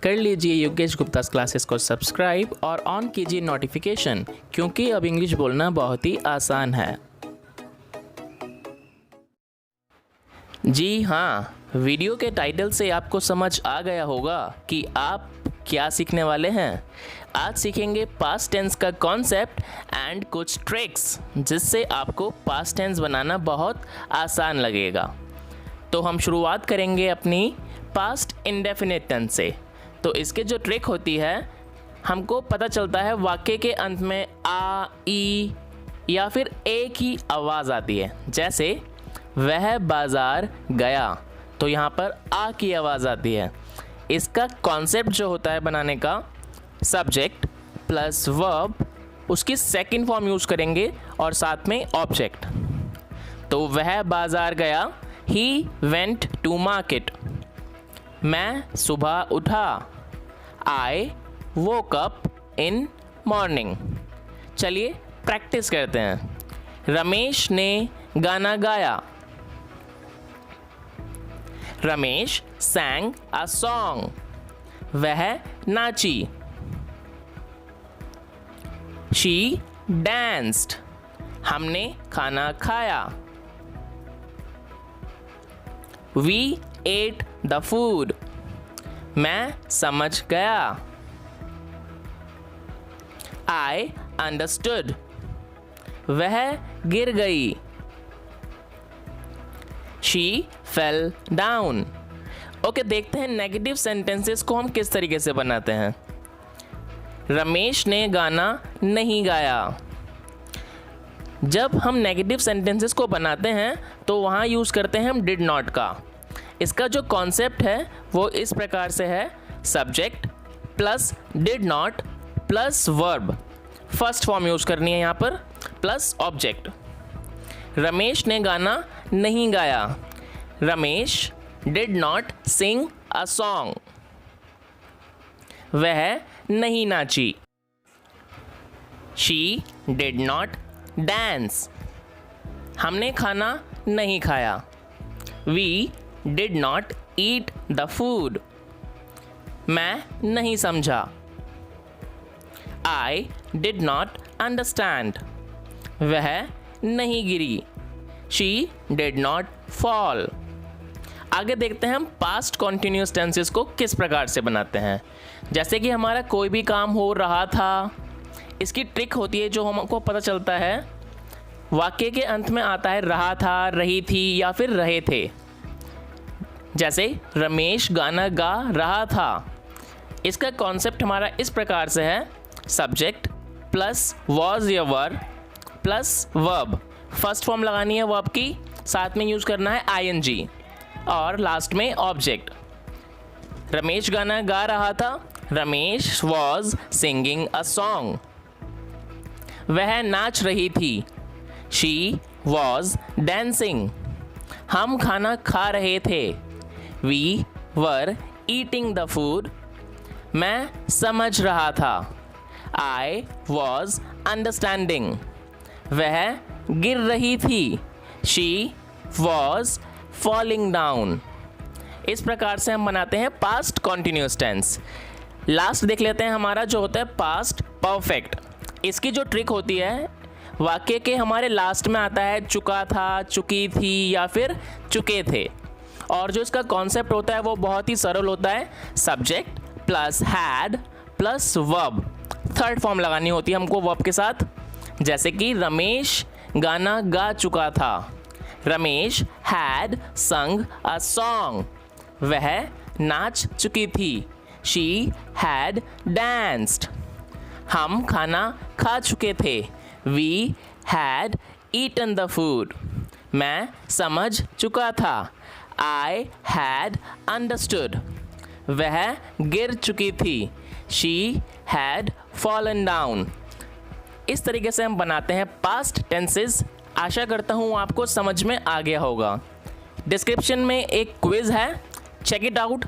कर लीजिए योगेश गुप्ता क्लासेस को सब्सक्राइब और ऑन कीजिए नोटिफिकेशन, क्योंकि अब इंग्लिश बोलना बहुत ही आसान है। जी हाँ, वीडियो के टाइटल से आपको समझ आ गया होगा कि आप क्या सीखने वाले हैं। आज सीखेंगे पास्ट टेंस का कॉन्सेप्ट एंड कुछ ट्रिक्स, जिससे आपको पास्ट टेंस बनाना बहुत आसान लगेगा। तो हम शुरुआत करेंगे अपनी पास्ट इंडेफिनिट टेंस से। तो इसके जो ट्रिक होती है, हमको पता चलता है वाक्य के अंत में आ, ई या फिर एक ही आवाज़ आती है। जैसे वह बाज़ार गया, तो यहाँ पर आ की आवाज़ आती है। इसका कॉन्सेप्ट जो होता है बनाने का, सब्जेक्ट प्लस वर्ब, उसकी सेकंड फॉर्म यूज़ करेंगे और साथ में ऑब्जेक्ट। तो वह बाज़ार गया, ही वेंट टू मार्केट। मैं सुबह उठा, आई वोक अप इन मॉर्निंग। चलिए प्रैक्टिस करते हैं। रमेश ने गाना गाया, रमेश sang a song। वह नाची, she danced। हमने खाना खाया, we ate the food। मैं समझ गया, I understood। वह गिर गई, she fell down। ओके, देखते हैं नेगेटिव सेंटेंसेस को हम किस तरीके से बनाते हैं। रमेश ने गाना नहीं गाया। जब हम नेगेटिव सेंटेंसेस को बनाते हैं तो वहाँ यूज़ करते हैं हम डिड नॉट का। इसका जो कॉन्सेप्ट है वो इस प्रकार से है, subject plus did not plus verb, first form use करनी है यहाँ पर, प्लस ऑब्जेक्ट। रमेश ने गाना नहीं गाया, Ramesh did not sing a song. वह नहीं नाची, शी डिड नॉट डांस। हमने खाना नहीं खाया, we did not eat the food. मैं नहीं समझा, आई डिड नॉट अंडरस्टैंड। वह नहीं गिरी, शी डिड नॉट फॉल। आगे देखते हैं हम पास्ट कॉन्टिन्यूस टेंसेस को किस प्रकार से बनाते हैं। जैसे कि हमारा कोई भी काम हो रहा था, इसकी ट्रिक होती है जो हमको पता चलता है, वाक्य के अंत में आता है रहा था, रही थी या फिर रहे थे। जैसे रमेश गाना गा रहा था। इसका कॉन्सेप्ट हमारा इस प्रकार से है, सब्जेक्ट प्लस वॉज या वर प्लस वर्ब, फर्स्ट फॉर्म लगानी है वर्ब की, साथ में यूज़ करना है आईएनजी और लास्ट में ऑब्जेक्ट। रमेश गाना गा रहा था, Ramesh was singing a song. वह नाच रही थी, शी वॉज डांसिंग। हम खाना खा रहे थे, we were eating the food. मैं समझ रहा था, आई वॉज अंडरस्टैंडिंग। वह गिर रही थी, शी वॉज फॉलिंग डाउन। इस प्रकार से हम बनाते हैं पास्ट कॉन्टिन्यूस टेंस। लास्ट देख लेते हैं, हमारा जो होता है पास्ट परफेक्ट। इसकी जो ट्रिक होती है, वाक्य के हमारे लास्ट में आता है चुका था, चुकी थी या फिर चुके थे। और जो इसका कॉन्सेप्ट होता है वो बहुत ही सरल होता है, subject plus had plus verb, third form लगानी होती है हमको वर्ब के साथ। जैसे कि रमेश गाना गा चुका था, रमेश हैड संग अ सॉन्ग। वह नाच चुकी थी, शी हैड डांस्ड। हम खाना खा चुके थे, we had eaten the food. मैं समझ चुका था, आई हैड अंडरस्टूड। वह गिर चुकी थी, शी हैड फॉलन डाउन। इस तरीके से हम बनाते हैं पास्ट टेंसेस। आशा करता हूँ आपको समझ में आ गया होगा। डिस्क्रिप्शन में एक क्विज़ है, चेक इट आउट।